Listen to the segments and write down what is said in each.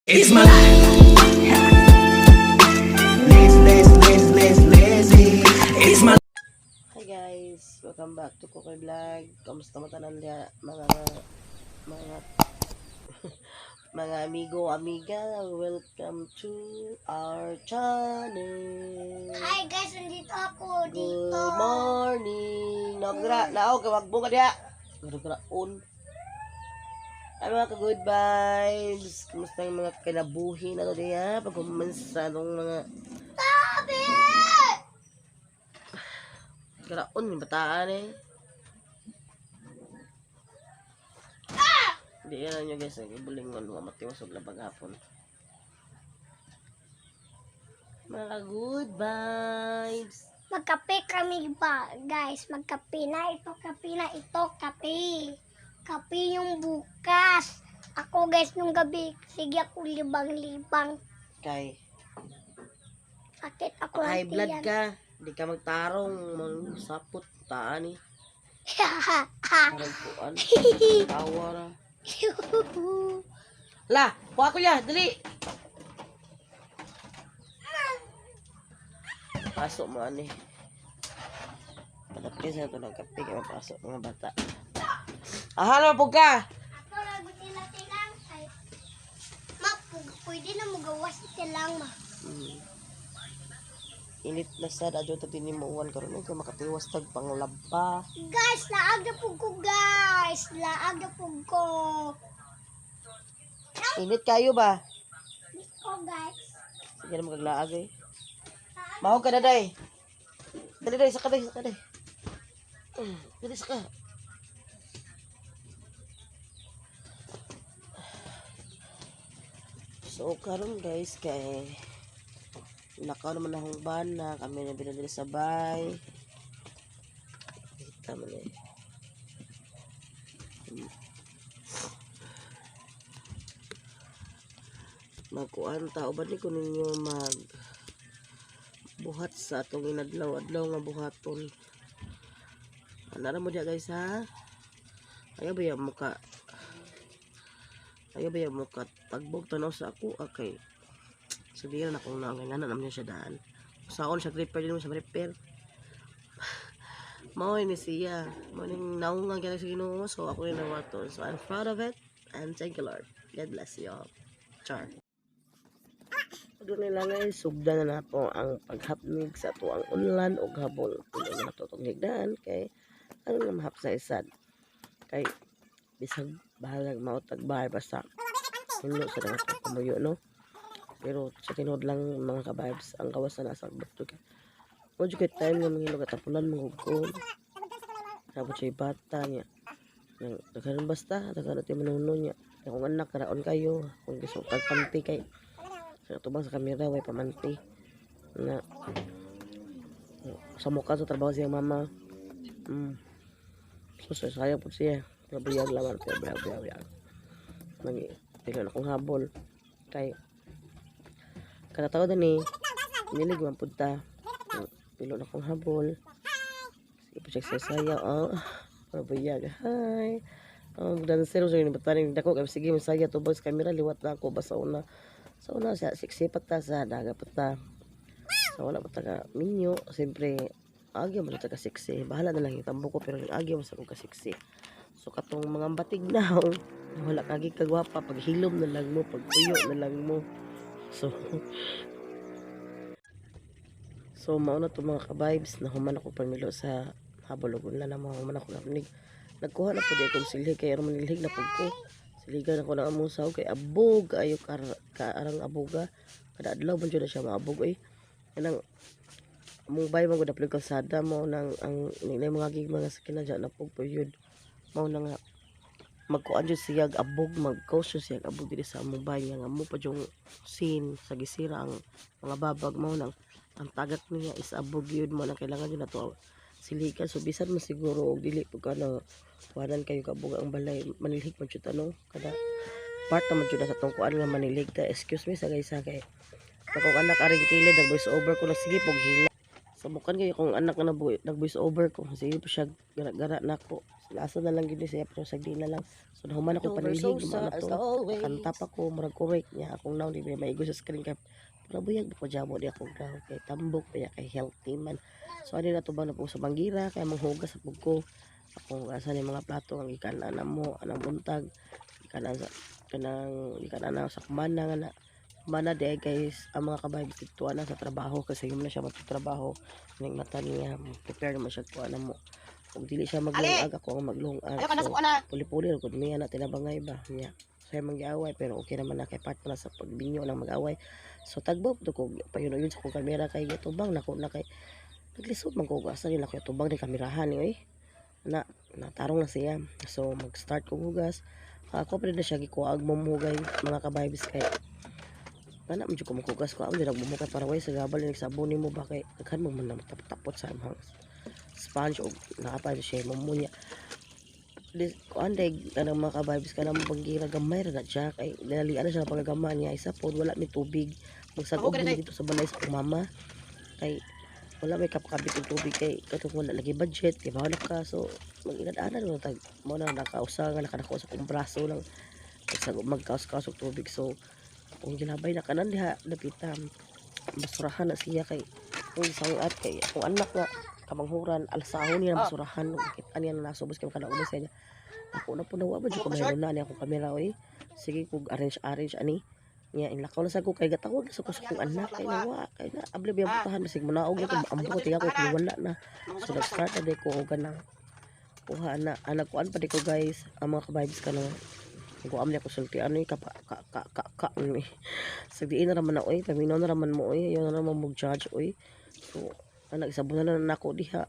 It's my life. Lazy. It's my Hi guys, welcome back to Cooker Vlog. Kamusta mo tanan dia mga mga amigo, amiga. Welcome to our channel. Hi guys, nandito ako dito. Good morning. Naog ka magbunga dia. Gragraon. Ay mga ka-good vibes. Kamusta yung mga kinabuhi na to diya? Pagkumansa nung mga Tabi! graon yung bataan eh. Hindi yan nyo guys, nag-ibulingon mga matiwas o labag hapon. Mga good vibes. Magkape kami ba, guys? Magkape na ito, kape na ito, kape. Kape yung bukas. Ako guys, nung gabi, sige ako libang-libang. Kay, Sakit ako high ng blood tiyan. ka. Hindi ka magtarong, sapot, taan eh. Parang puan. Tawa na. La, kuha ko ya, dali. Pasok mo ani. Patapin sa ito ng kape kaya mapasok mga bata. Ahal mo po ka. Ako lang, tilang. Ma, pwede na mo gawas tilang, ma. Init na sad adyo ta tinimuan karon kay makatiwas tag panglaba. Guys, laag na po ko, guys. Laag na po ko. Init kayo ba? Dito, guys. Sige na magaglaag eh. Mahog ka na day. Dali day, saka day, saka day. Dali saka. So karon guys kay nakaw naman akong bana, kami na binadala sa bay. Kita man eh. Magkuan tao ba ni ko ninyo mag buhat sa atong inadlaw-adlaw nga buhaton. Anara mo diya guys ha. Ayaw ba yung muka tagbog tanaw sa ako okay. Sabihin na akong naangganan naman niya siya daan. Saon siya repair din mo siya repair. Mao ni siya. Mao ning naungang kaya sa Ginoo so ako yung nawaton. So I'm proud of it and thank you Lord. God bless you all. Char. Doon nila guys, sugda na po ang paghapnig sa tuang unlan o gabol. Hindi na natutong higdaan kay ano na mahap sa isad. Kay bisag bahalag mautag bahay basta hinlo sa mga kamuyo no. Pero sa tinod lang mga ka-vibes ang gawas na nasa bato ka. Medyo kay time nga mga katapulan magugkon. Tapos siya bata niya. Nagkaroon basta, nagkaroon natin manuno niya. Kung anak, karaon kayo. Kung gusto kagpanti kay sa tubang sa kamera, way pamanti. Na, sa mukha sa trabaho siyang mama. So, sayang po siya. Nabiyag laman. Nabiyag. Pila na akong habol. Kay, katatawa din eh. Nilig man punta. Pilo na akong habol. Sige po siya saya. Nabiyag. Hi. Dancer so yun. Bataning dako. Sige, masaya tubang sa kamera. Liwat na ako. Basta una. So una siya, siksi pata sa daga pata. So wala pata ka minyo. Siyempre, agyo mo sa ka siksi. Bahala na lang itambo ko pero agyo mo sa ka siksi. So katong mga batig na, wala kagi kagwapa. Pag hilom na lang mo, pag tuyo na lang mo. So mauna to mga ka-vibes na human ako pamilo sa habologon na naman. Human ako narinig. Nagkuha na po di akong silhig kaya manilhig na po ko. Siligan ako ng amusaw kay abog ayo karang aboga kada adlaw man jud na siya maabog kanang among bay man gud apil kalsada mo nang ang nilay mga gig mga sakina dyan na pugpuyod mao na nga magkuan jud siya abog magkausyo siya abog diri sa among bay nga mo pa yung scene sa gisira ang mga babag mao nang ang tagak niya is abog yun mo nang kailangan yun na to silikan so bisan mo siguro og dili pag ano wanan kayo kabog ang balay manilhig man jud ano kada part naman jud sa tungkuan nga manilhig ta excuse me sa guys ha kay akong anak aring kilid nag voice over ko na sige pog hila So bukan kayo kung anak na nag-voice over ko. Sige po siya gara-gara na ko. Lasa na lang gini siya pero sagdi na lang. So nahuman ako panilhig naman na to. Kanta pa ko murag correct niya akong now di ba maigo sa screen cap. Para buyag ko jamo di ako daw kay tambok kaya kay healthy man. So ano na to ba na po sa banggira kaya manghugas sa pugko. Ako asa ni mga plato ang ikanan na mo anang buntag. Ikanan sa ikanan na sa kumana nga na mana de guys ang mga kabaybs dito na sa trabaho kasi yung na siya magtatrabaho ning mata niya prepare naman siya ko mo kung dili siya maglungag ako ang maglungag so puli-puli ro gud niya na tinabangay ba niya kaya mag-away pero okay naman na kay part na sa pagbinyo ng mag-away so tagbo to ko payuno yun sa kong kamera kay gitubang nako na kay naglisod man ko asa nila ko tubang ni kamerahan ni na natarong na siya so mag-start ko hugas ako pa rin na siya gikuag mo hugay mga kabaybs kay Kana medyo kumukugas ko ako nagbumukay para way sa gabal ni sabunin mo ba kay daghan mo man tapot sa mga sponge o naapay siya mo munya ko anday kanang mga ka-vibes kanang banggira gamay ra na siya kay dalian na siya pagagama niya isa pod wala mi tubig magsagog mi dito sa balay sa akong mama kay wala may kapakabit ng tubig kay katong wala lagi budget kay bahala ka so mag-inad-anan mo tag mo na nakausa nga nakanako sa akong braso lang magkaos-kaos og tubig so kung ginabay na kanan diha dapitan basurahan na siya kay kung sangat kay kung anak nga kamanghuran alasahon niya basurahan kita niya na nasobos kay kada ubos niya ako na po nawa ba ko mayroon na niya akong kamera oy sige kog arrange ani niya inlakaw na sa ko kay gatawag sa ko sa kong anak kay nawa kay na able biya butahan bisig manaog ito ambo tiya ko kay wala na so nag-start na ko og ganang kuha na anak ko an pa di ko guys ang mga ka-vibes kanang ko amli ako sulti ano ka ni sabihin na raman na oy paminaw na raman mo oy ayon na raman mo judge oy so anak isabunan na nako diha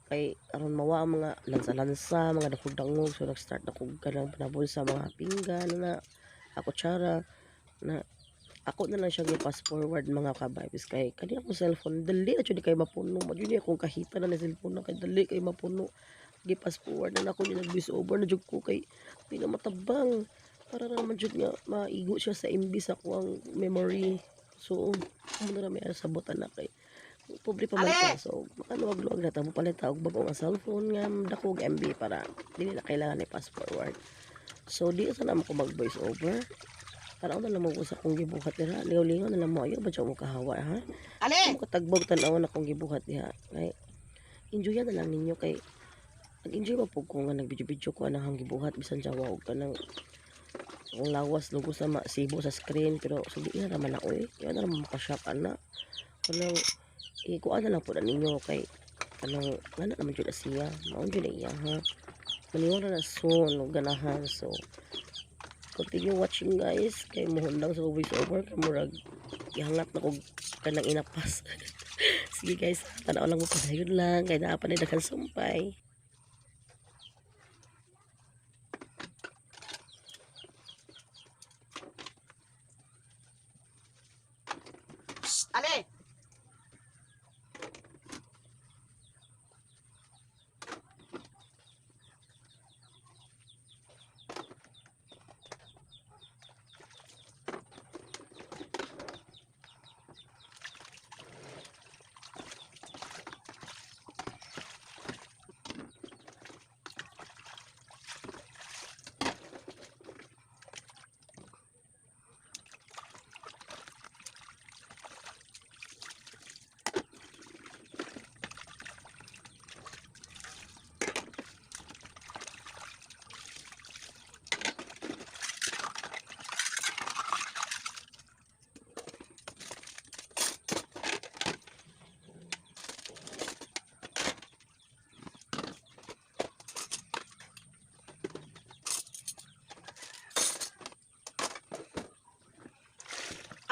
kay aron mawa ang mga lansa mga dangog so nag start na ko kanang panabol sa mga pinggan na ako tsara na ako na lang siya gi-pass forward mga ka-vibes kay kani akong cellphone dali na jud kay mapuno mo jud akong kahita na cellphone na kay dali kay mapuno gi-pass forward na ako ni nag-voice over na jud ko kay di na matabang para na naman jud nga maigo siya sa MB sa kuang memory so mo na may sabot na kay pobre pa man ka so makaluwag-luwag na tamo palit og bago nga cellphone nga dako og MB para dili na kailangan i pass forward so di sa namo ko mag voice over para na lang mo sa kong gibuhat dira ligaw-ligaw na lang mo ayo ba mo kahawa ha mo katagbog tan-aw na kong gibuhat diha kay enjoy na lang ninyo kay nag-enjoy pa po ko nga nag-video ko anang gibuhat bisan jawa og kanang kung lawas lugo sa sibo sa screen pero sudi na naman ako kaya na naman makashop ana kanang ikuan na lang po na ninyo kay kanang ngana naman jud siya maun jud iya ha maniwala na soon og ganahan so continue watching guys kay mohundang sa voice over kay murag ihangat na kog kanang inapas sige guys tanaw lang mo padayon lang kay naa pa ni daghang sumpay. Ale.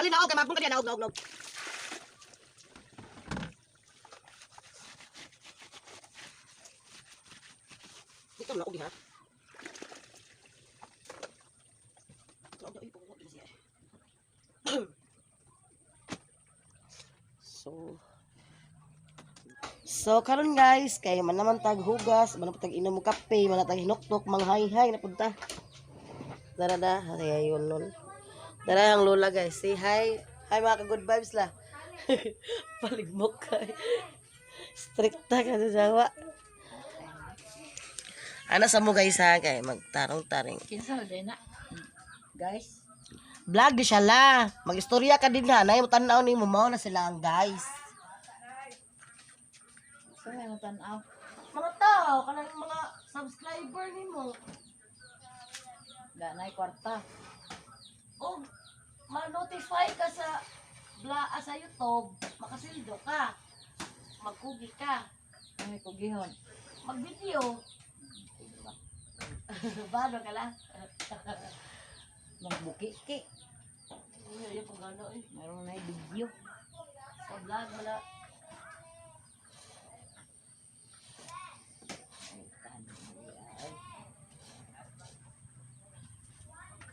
Ali naog kay mabung ka diyan naog. Dito naog diha. So karon guys kay man naman tag hugas, man tag inom og kape, man tag hinuktok manghay-hay na punta. Dara hayayon nun. Dara ang lola guys, say hi. Hi mga ka good vibes la. Paligmok kay. Strikta ka sa Jawa. Ano sa mo guys ha, kay magtarong-taring. Kinsa na din na. Guys. Vlog di siya la. Mag-istorya ka din ha. Nay mo tanaw ni mo mao na sila ang guys. So may matanaw. Mga tao, kanang mga subscriber nimo. Ganay kwarta. O ma-notify ka sa sa YouTube, makasildo ka. Magkugi ka. Ay kugihon. Mag-video. Bano ka lang? Magbuki-ki. Yung pag ano eh. Meron na video. Sa vlog wala.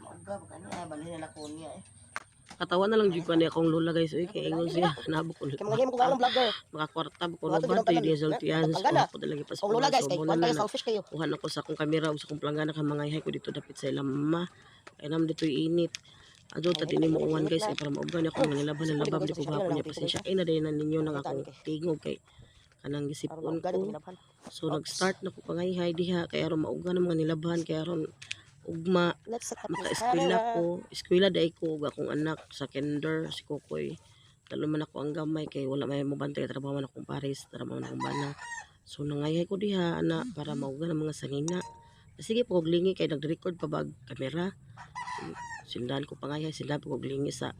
Mauga ba kanya? Balhin na ko niya eh. Katawan na lang jud ko ni akong lola guys oy kay ingon siya nabok ko. Kaya mga himo kung anong vlogger. Makakwarta ko Wato, na ba di to naman diesel tanan. tiyan Panggana. ko talaga pas. Kung lola guys, kay kuwan kayo selfish kayo. Kuhan ako sa akong kamera ug sa akong planggana ka mga ihay ko dito dapit sa ilang mama. Kay nam dito init. Ado ta dinhi mo uwan guys kay para mauban ako manilaban na labab di ko gapon niya pasensya. Ay na din na ninyo nang akong tingog kay kanang gisipon ko. So nag-start na ko pangayhay diha kay aron mauga na mga nilaban kay aron ugma Let's set up maka-eskwela ko. Eskwela day ko ug akong anak sa kinder si Kokoy. Talo man ako ang gamay kay wala may mobantay trabaho man akong pares, trabaho man akong bana. So nangayhay ko diha ana para mauga ng mga sangina. Sige po og lingi kay nag-record pa bag kamera. Sindan ko pangayhay, sindan ko og lingi sa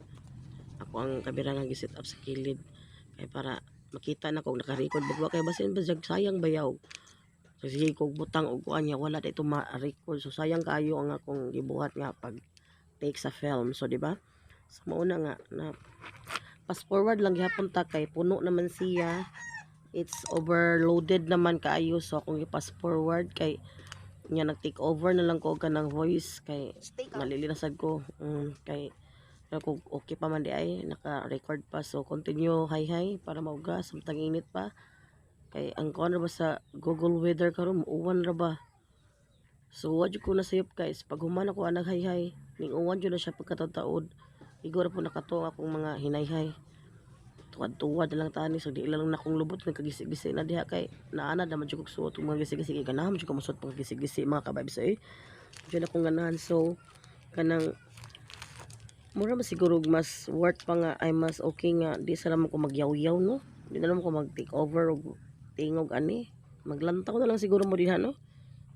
ako ang kamera nga gi-set up sa kilid kay para makita na kung naka-record bagwa kay basin ba sayang bayaw. Kasi kung butang og kuan niya wala dito ma-record so sayang kayo ang akong gibuhat nga pag take sa film so di ba so mauna nga na fast forward lang gihapon ta kay puno naman siya it's overloaded naman kaayo so akong i-fast forward kay nya nag-take over na lang ko og kanang voice kay malilinasad ko kay kung okay pa man di ay naka-record pa so continue hi para mauga samtang init pa kay ang kuan ra ba sa Google Weather karon uwan ra ba so wa jud ko nasayop guys pag human ako anag hayhay ning uwan jud na siya pagkataud-taud igor po nakato akong mga hinayhay tuwad-tuwad na lang tani so di lang na akong lubot nagkagisi-gisi na diha kay naana na man jud kog suot mga gisi-gisi kay ganahan jud ko masuot pag gisi-gisi mga kababs ay jud akong ganahan so kanang mura mas siguro mas worth pa nga ay mas okay nga di sa naman ko magyaw-yaw no di na naman ko mag take over og tingog ani maglantaw na lang siguro mo diha no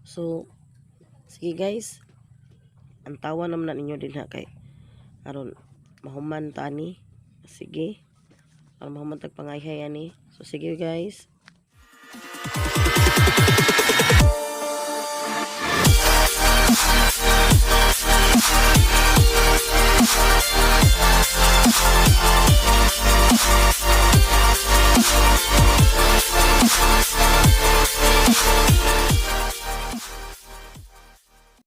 so sige guys antawan naman na ninyo din ha kay aron mahuman ta ani sige aron mahuman tag pangayhay ani so sige guys